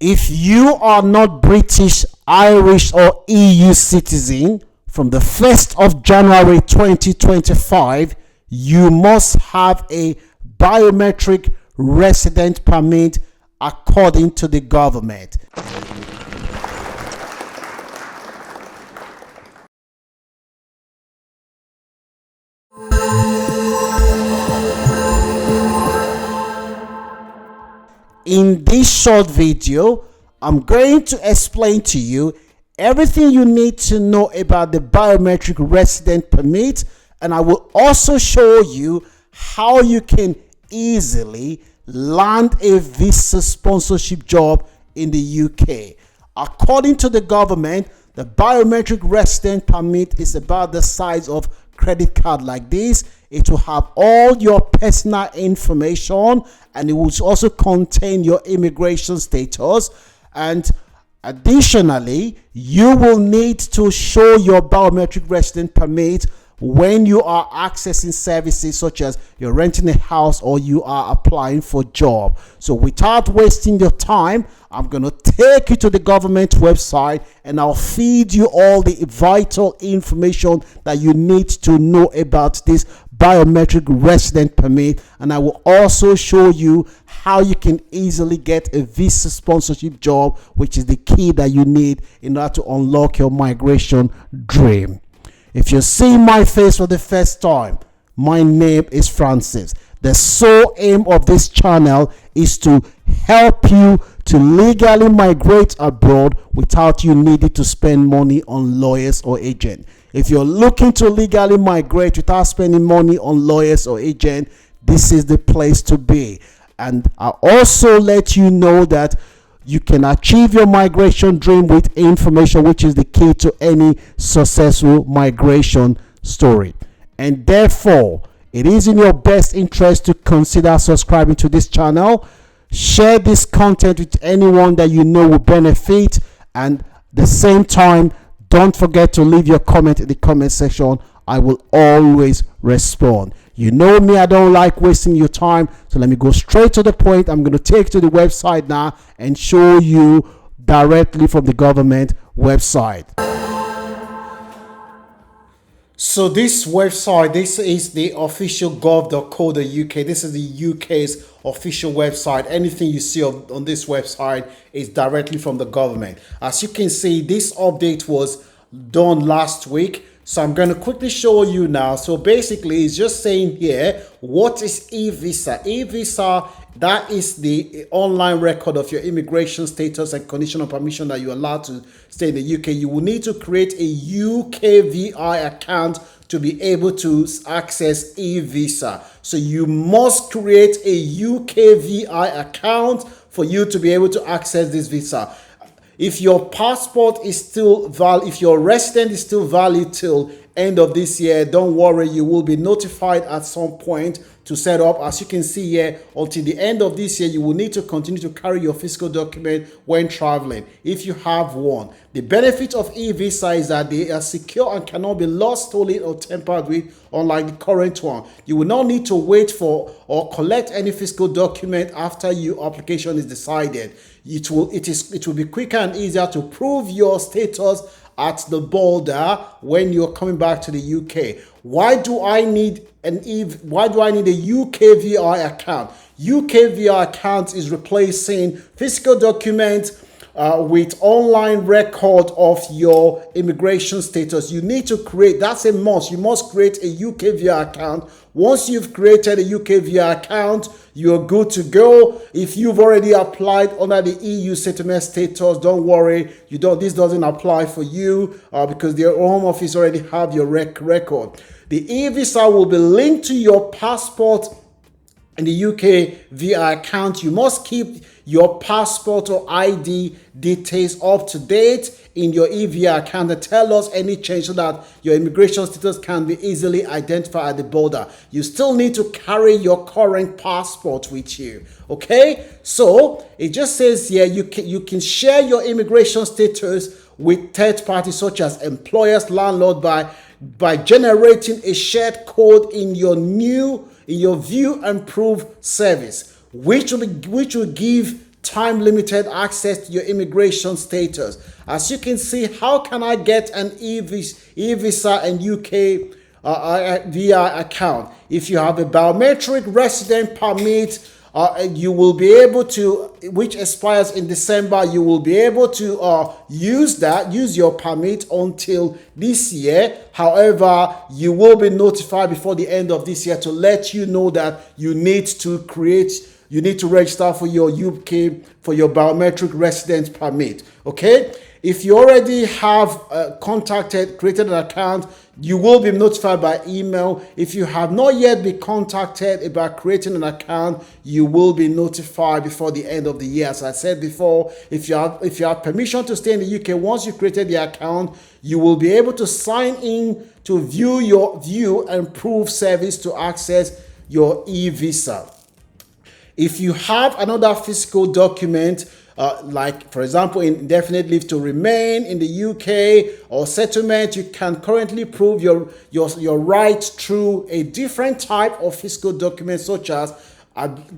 If you are not British, Irish, or EU citizen, from the 1st of January 2025, you must have a biometric resident permit according to the government. In this short video, I'm going to explain to you everything you need to know about the biometric resident permit, and I will also show you how you can easily land a visa sponsorship job in the UK. According to the government, the biometric resident permit is about the size of credit card like this. It will have all your personal information, and it will also contain your immigration status. And additionally, you will need to show your biometric resident permit when you are accessing services such as you're renting a house or you are applying for a job. So without wasting your time, I'm going to take you to the government website and I'll feed you all the vital information that you need to know about this biometric resident permit, and I will also show you how you can easily get a visa sponsorship job, which is the key that you need in order to unlock your migration dream. If you're seeing my face for the first time, my name is Francis. The sole aim of this channel is to help you to legally migrate abroad without you needing to spend money on lawyers or agents. If you're looking to legally migrate without spending money on lawyers or agents, this is the place to be. And I also let you know that you can achieve your migration dream with information, which is the key to any successful migration story. And therefore, it is in your best interest to consider subscribing to this channel. Share this content with anyone that you know will benefit, and at the same time, don't forget to leave your comment in the comment section. I will always respond. You know me, I don't like wasting your time, so let me go straight to the point. I'm going to take you to the website now and show you directly from the government website. So this website, this is the official gov.co.uk. This is the UK's official website. Anything you see on this website is directly from the government. As you can see, this update was done last week. So I'm going to quickly show you now. So basically, it's just saying here, what is EVisa? EVisa, that is the online record of your immigration status and conditional permission that you're allowed to stay in the UK. You will need to create a UKVI account to be able to access EVisa. So you must create a UKVI account for you to be able to access this visa. If your passport is still valid, if your resident is still valid till end of this year, don't worry, you will be notified at some point to set up. As you can see here, until the end of this year, you will need to continue to carry your physical document when traveling, if you have one. The benefit of e-visa is that they are secure and cannot be lost, stolen, or tampered with, unlike the current one. You will not need to wait for or collect any physical document after your application is decided. It will be quicker and easier to prove your status at the border when you're coming back to the UK. Why do I need a UKVI account? UKVI account is replacing physical documents with online record of your immigration status. You need to create, that's a must. You must create a UKVI account. Once you've created a UKVI account, you're good to go. If you've already applied under the EU settlement status, don't worry. This doesn't apply for you because the Home Office already have your record. The e-visa will be linked to your passport in the UK via account. You must keep your passport or ID details up to date in your EVA account and tell us any change so that your immigration status can be easily identified at the border. You still need to carry your current passport with you. Okay, so it just says here you can share your immigration status with third parties such as employers, landlord by generating a shared code in your view and prove service, which will give time limited access to your immigration status. As you can see, how can I get an EVisa and UK via account? If you have a biometric resident permit, you will be able to, which expires in December, you will be able to use your permit until this year. However, you will be notified before the end of this year to let you know that you need to register for your UK, for your biometric residence permit. Okay, if you already have created an account, you will be notified by email. If you have not yet been contacted about creating an account, you will be notified before the end of the year. As I said before, if you have permission to stay in the UK, once you created the account, you will be able to sign in to view and prove service to access your e-visa. If you have another physical document, like for example indefinite leave to remain in the UK or settlement, you can currently prove your rights through a different type of physical document, such as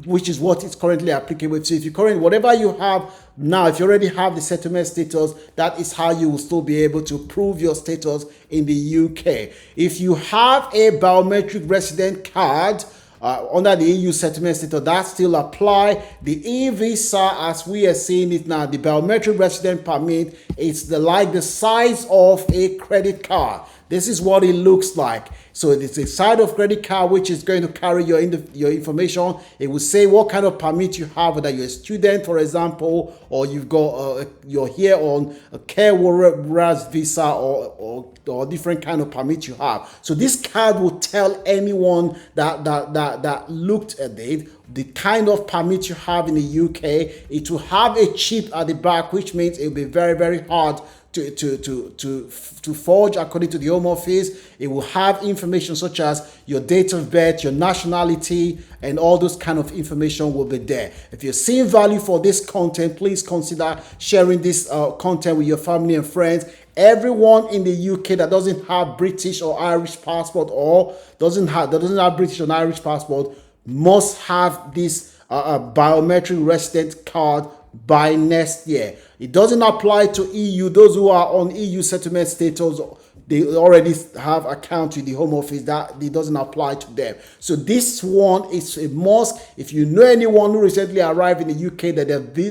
which is what is currently applicable. So if you whatever you have now, if you already have the settlement status, that is how you will still be able to prove your status in the UK. If you have a biometric resident card under the EU settlement status, that still apply. The e-visa, as we are seeing it now, the biometric resident permit, it's like the size of a credit card. This is what it looks like. So it's a side of credit card which is going to carry your information. It will say what kind of permit you have, whether you're a student, for example, or you've got you're here on a care workers visa or different kind of permit you have. So this card will tell anyone that looked at it the kind of permit you have in the UK. It will have a chip at the back, which means it will be very, very hard to forge according to the Home Office. It will have information such as your date of birth, your nationality, and all those kind of information will be there. If you're seeing value for this content, please consider sharing this content with your family and friends. Everyone in the UK that doesn't have British or Irish passport or doesn't have British or Irish passport must have this biometric resident card by next year. It doesn't apply to EU. Those who are on EU settlement status, they already have account with the Home Office. That it doesn't apply to them. So this one is a must. If you know anyone who recently arrived in the UK that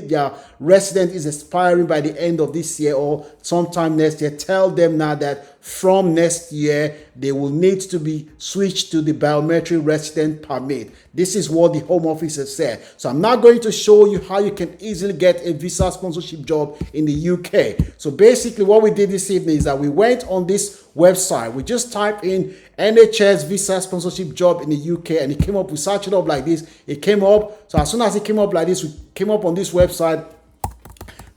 their resident is expiring by the end of this year or sometime next year, tell them now that from next year they will need to be switched to the biometric resident permit. This is what the Home Office has said. So I'm now going to show you how you can easily get a visa sponsorship job in the UK. So basically what we did this evening is that we went on this website. We just typed in NHS visa sponsorship job in the UK and it came up. We searched it up like this. It came up. So as soon as it came up like this, we came up on this website.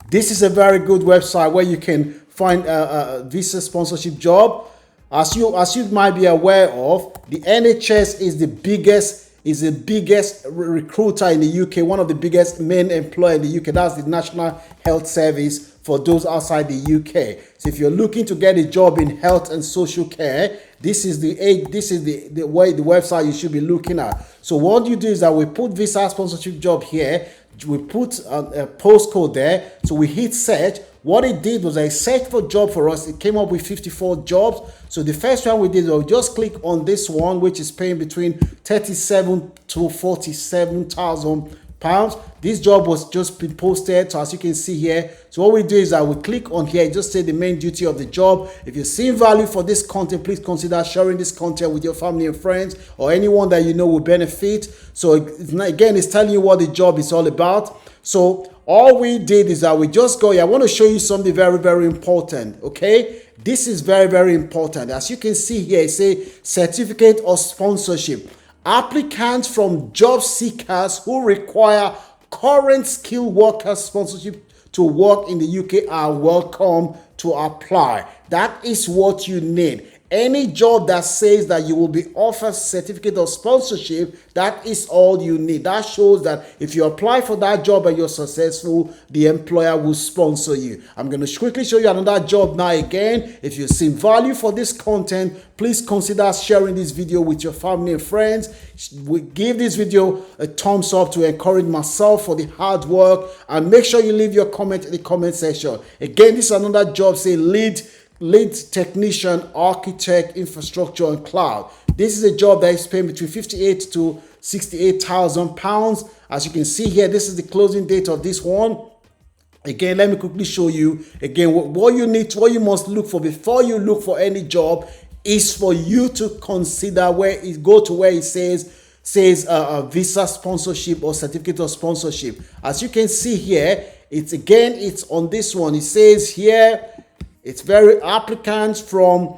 This is a very good website where you can find a visa sponsorship job. As you might be aware of, the NHS is the biggest recruiter in the UK, one of the biggest main employer in the UK. That's the National Health Service for those outside the UK. So if you're looking to get a job in health and social care, this is the website you should be looking at. So what you do is that we put visa sponsorship job here. We put a postcode there. So we hit search. What it did was I searched for job for us. It came up with 54 jobs. So the first one we did was just click on this one, which is paying between 37 to 47,000 pounds. This job was just been posted. So as you can see here, so what we do is that we click on here, just say the main duty of the job. If you're seeing value for this content, please consider sharing this content with your family and friends or anyone that you know will benefit. So again, it's telling you what the job is all about. So all we did is that we just go here. I want to show you something very, very important. Okay, this is very, very important. As you can see here, it says certificate of sponsorship. Applicants from job seekers who require current skilled worker sponsorship to work in the UK are welcome to apply. That is what you need. Any job that says that you will be offered certificate of sponsorship, that is all you need. That shows that if you apply for that job and you're successful, the employer will sponsor you. I'm going to quickly show you another job now again. If you've seen value for this content, please consider sharing this video with your family and friends. Give this video a thumbs up to encourage myself for the hard work, and make sure you leave your comment in the comment section. Again, this is another job, say lead technician, architect, infrastructure and cloud. This is a job that is paying between 58 to 68,000 pounds. As you can see here, this is the closing date of this one. Again, let me quickly show you again what you must look for before you look for any job is for you to consider where it go to where it says visa sponsorship or certificate of sponsorship. As you can see here, it's on this one. It says here, it's very applicants from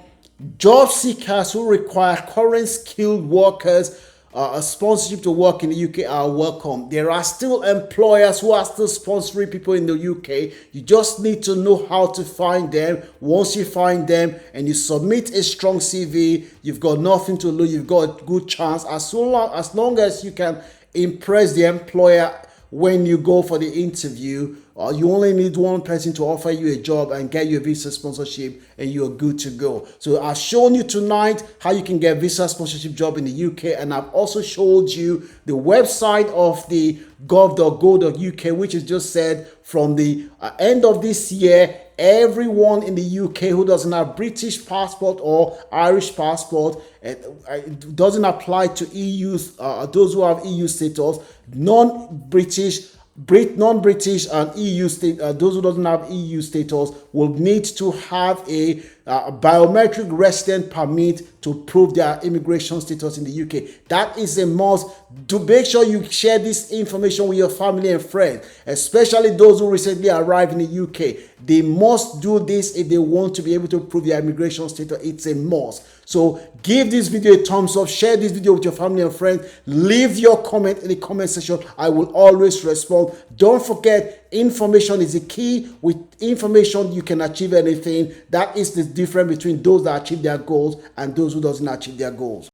job seekers who require current skilled workers. A sponsorship to work in the UK are welcome. There are still employers who are still sponsoring people in the UK. You just need to know how to find them. Once you find them and you submit a strong CV, you've got nothing to lose. You've got a good chance as long as you can impress the employer when you go for the interview. You only need one person to offer you a job and get you a visa sponsorship, and you're good to go. So I've shown you tonight how you can get visa sponsorship job in the UK, and I've also showed you the website of the gov.go.uk, which is just said from the end of this year, everyone in the UK who doesn't have British passport or Irish passport, it doesn't apply to EU's, those who have EU status, non-British and EU state, those who doesn't have EU status will need to have a biometric resident permit to prove their immigration status in the UK. That is a must. To make sure you share this information with your family and friends, especially those who recently arrived in the UK. They must do this if they want to be able to prove their immigration status. It's a must. So give this video a thumbs up, share this video with your family and friends, leave your comment in the comment section. I will always respond. Don't forget, information is the key. With information, you can achieve anything. That is the difference between those that achieve their goals and those who doesn't achieve their goals.